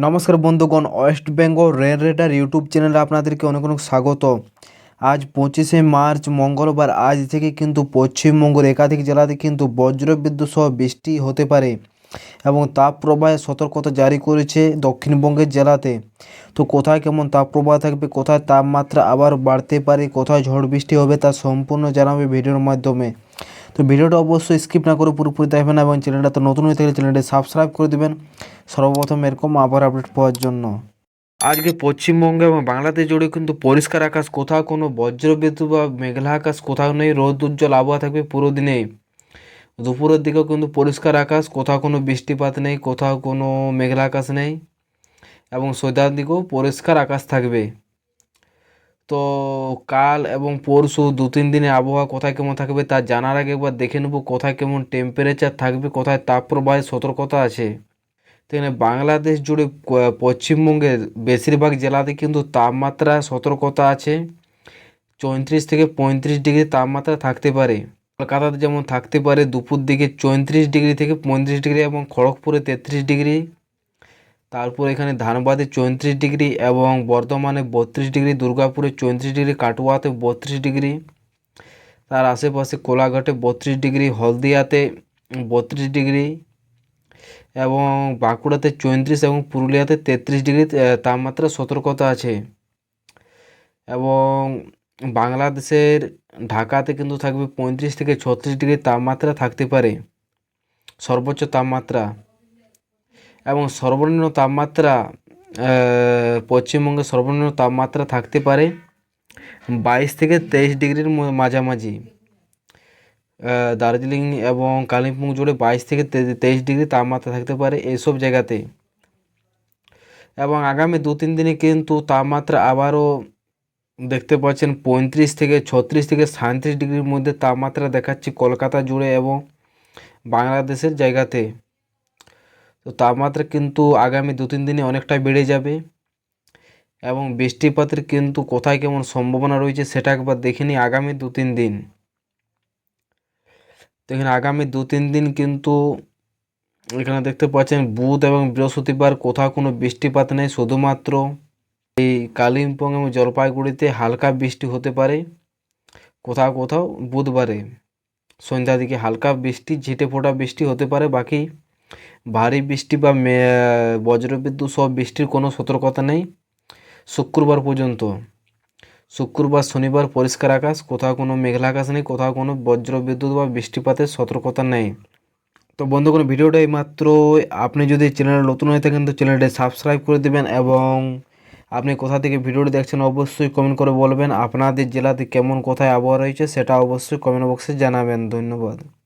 নমস্কার বন্ধুগণ, West Bengal rail radar YouTube চ্যানেলে আপনাদেরকে অনেক অনেক স্বাগত। আজ 25শে মার্চ মঙ্গলবার। আজ থেকে কিন্তু পশ্চিমবঙ্গের একাধিক জেলাতে কিন্তু বজ্রবিদ্যুৎ সহ বৃষ্টি হতে পারে এবং তাপপ্রবাহের সতর্কতা জারি করেছে দক্ষিণবঙ্গের জেলাতে। তো কোথায় কেমন তাপপ্রবাহ থাকবে, কোথায় তাপমাত্রা আবার বাড়তে পারে, কোথায় ঝড় বৃষ্টি হবে, তা সম্পূর্ণ জানাবে ভিডিওর মাধ্যমে। তো ভিডিওটা অবশ্যই স্কিপ না করে পুরোপুরি দেখবেন এবং চ্যানেলটা তো নতুন হয়ে থাকলে চ্যানেলটি সাবস্ক্রাইব করে দেবেন সর্বপ্রথম এরকম আবার আপডেট পাওয়ার জন্য। আজকে পশ্চিমবঙ্গ এবং বাংলাদেশ জুড়ে কিন্তু পরিষ্কার আকাশ, কোথাও কোনো বজ্রবিদ্যুৎ বা মেঘলা আকাশ কোথাও নেই। রোদ উজ্জ্বল আবহাওয়া থাকবে পুরো দিনেই। দুপুরের দিকেও কিন্তু পরিষ্কার আকাশ, কোথাও কোনো বৃষ্টিপাত নেই, কোথাও কোনো মেঘলা আকাশ নেই এবং সন্ধ্যার দিকেও পরিষ্কার আকাশ থাকবে। তো কাল এবং পরশু 2-3 দিনের আবহাওয়া কোথায় কেমন থাকবে তা জানার আগে একবার দেখে নেব কোথায় কেমন টেম্পারেচার থাকবে, কোথায় তাপপ্রবাহের সতর্কতা আছে। তো এখানে বাংলাদেশ জুড়ে পশ্চিমবঙ্গের বেশিরভাগ জেলাতে কিন্তু তাপমাত্রা সতর্কতা আছে। 34 থেকে 35 ডিগ্রি তাপমাত্রা থাকতে পারে। কলকাতাতে যেমন থাকতে পারে দুপুর দিকে 34 ডিগ্রি থেকে 35 ডিগ্রি এবং খড়গপুরে 33 ডিগ্রি। তারপর এখানে ধানবাদে 34 ডিগ্রি এবং বর্ধমানে 32 ডিগ্রি, দুর্গাপুরে 34 ডিগ্রি, কাটোয়াতে 32 ডিগ্রি, তার আশেপাশে কোলাঘাটে 32 ডিগ্রি, হলদিয়াতে 32 ডিগ্রি এবং বাঁকুড়াতে 34 এবং পুরুলিয়াতে 33 ডিগ্রি তাপমাত্রা সতর্কতা আছে। এবং বাংলাদেশের ঢাকাতে কিন্তু থাকবে 35 থেকে 36 ডিগ্রি তাপমাত্রা থাকতে পারে সর্বোচ্চ তাপমাত্রা। এবং সর্বনিম্ন তাপমাত্রা পশ্চিমবঙ্গের সর্বনিম্ন তাপমাত্রা থাকতে পারে 22 থেকে 23 ডিগ্রির মাঝামাঝি। দার্জিলিং এবং কালিম্পং জুড়ে 22 থেকে 23 ডিগ্রি তাপমাত্রা থাকতে পারে এইসব জায়গাতে। এবং আগামী 2-3 দিনে কিন্তু তাপমাত্রা আবারও দেখতে পাচ্ছেন 35 থেকে 36 থেকে 37 ডিগ্রির মধ্যে তাপমাত্রা দেখাচ্ছি কলকাতা জুড়ে এবং বাংলাদেশের জায়গাতে। তো তাপমাত্রা কিন্তু আগামী 2-3 দিনে অনেকটাই বেড়ে যাবে এবং বৃষ্টিপাতের কিন্তু কোথায় কেমন সম্ভাবনা রয়েছে সেটা একবার দেখে নিই আগামী 2-3 দিন। তো এখানে আগামী 2-3 দিন কিন্তু এখানে দেখতে পাচ্ছেন বুধ এবং বৃহস্পতিবার কোথাও কোনো বৃষ্টিপাত নেই, শুধুমাত্র এই কালিম্পং এবং জলপাইগুড়িতে হালকা বৃষ্টি হতে পারে কোথাও কোথাও। বুধবারে সন্ধ্যার দিকে হালকা বৃষ্টি, ঝিটে ফোঁটা বৃষ্টি হতে পারে, বাকি ভারী বৃষ্টি বা বজ্রবিদ্যুৎ সহ বৃষ্টির কোনো সতর্কতা নেই শুক্রবার পর্যন্ত। শুক্রবার শনিবার পরিষ্কার আকাশ, কোথাও কোনো মেঘলা আকাশ নেই, কোথাও কোনো বজ্রবিদ্যুৎ বা বৃষ্টিপাতের সতর্কতা নেই। তো বন্ধুগণ, ভিডিওটা মাত্র আপনি যদি চ্যানেলে নতুন হয়ে থাকেন তো চ্যানেলটি সাবস্ক্রাইব করে দেবেন এবং আপনি কোথা থেকে ভিডিওটি দেখছেন অবশ্যই কমেন্ট করে বলবেন। আপনাদের জেলাতে কেমন কোথায় আবহাওয়া রয়েছে সেটা অবশ্যই কমেন্ট বক্সে জানাবেন। ধন্যবাদ।